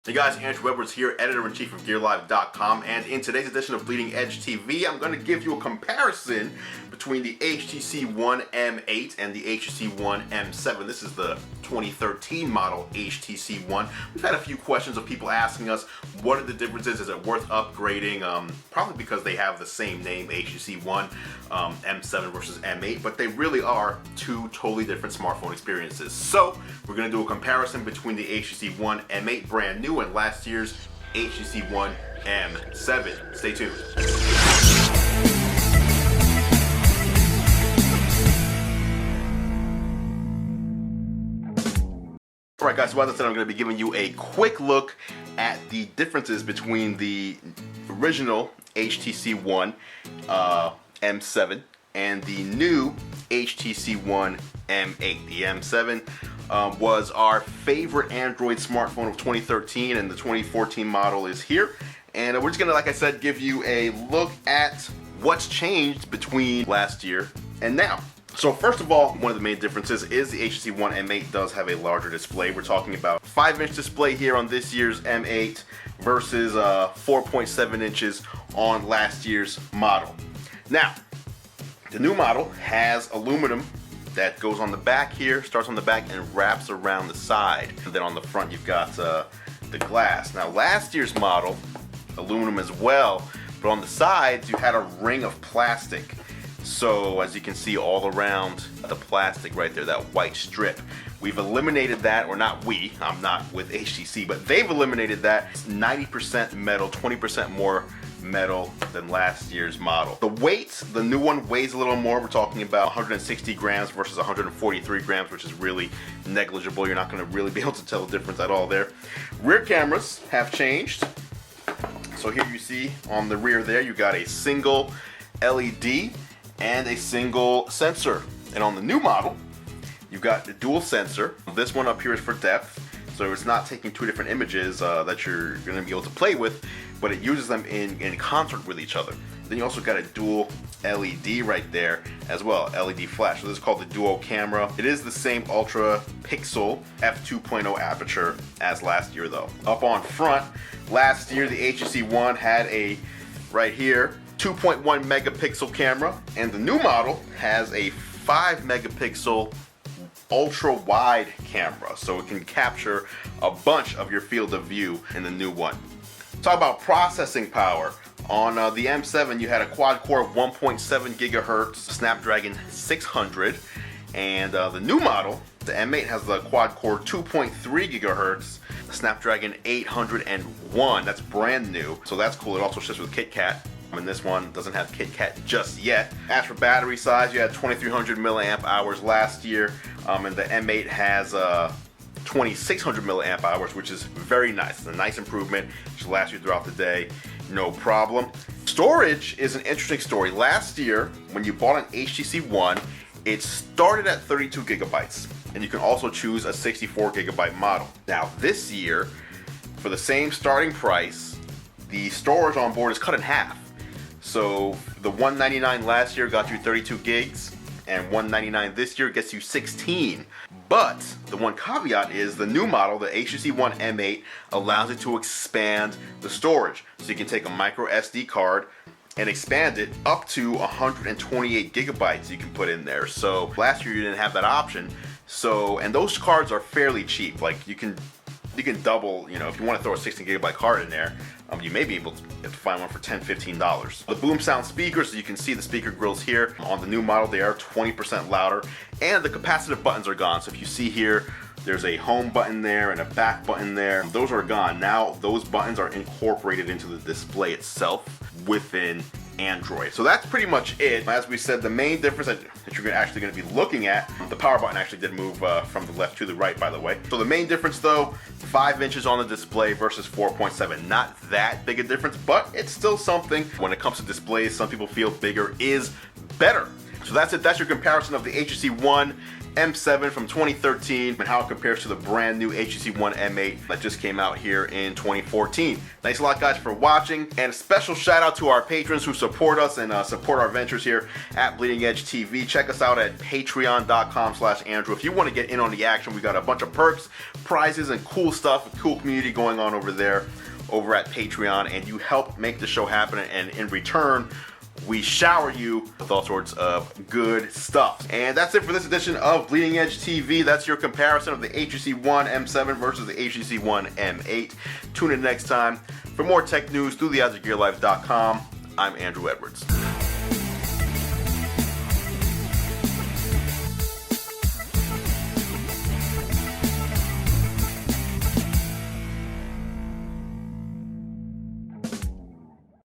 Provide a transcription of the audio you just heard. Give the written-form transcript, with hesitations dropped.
Hey guys, Andru here, editor-in-chief of GearLive.com, and in today's edition of Bleeding Edge TV, I'm going to give you a comparison between the HTC One M8 and the HTC One M7. This is the 2013 model HTC One. We've had a few questions of people asking us, what are the differences? Is it worth upgrading? Probably because they have the same name, HTC One, M7 versus M8, but they really are two totally different smartphone experiences. So we're going to do a comparison between the HTC One M8 brand new and last year's HTC One M7. Stay tuned. Alright guys, so as I said, I'm going to be giving you a quick look at the differences between the original HTC One M7 and the new HTC One M8. The M7 was our favorite Android smartphone of 2013, and the 2014 model is here. And we're just gonna, like I said, give you a look at what's changed between last year and now. So first of all, one of the main differences is the HTC One M8 does have a larger display. We're talking about 5-inch display here on this year's M8 versus 4.7 inches on last year's model. Now, the new model has aluminum that goes on the back here, starts on the back and wraps around the side. And then on the front you've got the glass. Now last year's model, aluminum as well, but on the sides you had a ring of plastic. So as you can see all around the plastic right there, that white strip. We've eliminated that, or not we, I'm not with HTC, but they've eliminated that. It's 90% metal, 20% more metal than last year's model. The weight, the new one weighs a little more. We're talking about 160 grams versus 143 grams, which is really negligible. You're not going to really be able to tell the difference at all there. Rear cameras have changed. So here you see on the rear there, you got a single LED and a single sensor. And on the new model, you've got the dual sensor. This one up here is for depth, so it's not taking two different images that you're going to be able to play with, but it uses them in concert with each other. Then you also got a dual LED right there as well, LED flash. So this is called the dual camera. It is the same ultra pixel f2.0 aperture as last year though. Up on front, last year the HTC One had a, right here, 2.1 megapixel camera, and the new model has a 5 megapixel ultra wide camera, so it can capture a bunch of your field of view in the new one. Talk about processing power. On the M7 you had a quad core 1.7 gigahertz Snapdragon 600, and the new model, the M8, has the quad core 2.3 gigahertz Snapdragon 801. That's brand new, so that's cool. It also ships with KitKat. And this one doesn't have KitKat just yet. As for battery size, you had 2300 milliamp hours last year, and the M8 has 2600 milliamp hours, which is very nice. It's a nice improvement. It should last you throughout the day, no problem. Storage is an interesting story. Last year, when you bought an HTC One, it started at 32 gigabytes, and you can also choose a 64 gigabyte model. Now this year, for the same starting price, the storage on board is cut in half. So the $199 last year got you 32 gigs, and $199 this year gets you 16. But the one caveat is the new model, the HTC One M8, allows it to expand the storage. So you can take a micro SD card and expand it up to 128 gigabytes you can put in there. So last year you didn't have that option. So, and those cards are fairly cheap. Like you can double, you know, if you want to throw a 16 gigabyte card in there, you may be able to find one for $10, $15. The boom sound speakers, so you can see the speaker grills here. On the new model, they are 20% louder, and the capacitive buttons are gone. So if you see here, there's a home button there and a back button there. Those are gone. Now those buttons are incorporated into the display itself within Android. So that's pretty much it. As we said, the main difference that you're actually going to be looking at, the power button actually did move from the left to the right, by the way. So the main difference though, 5 inches on the display versus 4.7. Not that big a difference, but it's still something. When it comes to displays, some people feel bigger is better. So that's it. That's your comparison of the HTC One M7 from 2013 and how it compares to the brand new HTC One M8 that just came out here in 2014. Thanks a lot, guys, for watching, and a special shout out to our patrons who support us and support our ventures here at Bleeding Edge TV. Check us out at patreon.com/Andru. If you want to get in on the action, we got a bunch of perks, prizes, and cool stuff, a cool community going on over there over at Patreon, and you help make the show happen, and in return, we shower you with all sorts of good stuff. And that's it for this edition of Bleeding Edge TV. That's your comparison of the HTC One M7 versus the HTC One M8. Tune in next time for more tech news through theeyesofgearlife.com. I'm Andru Edwards.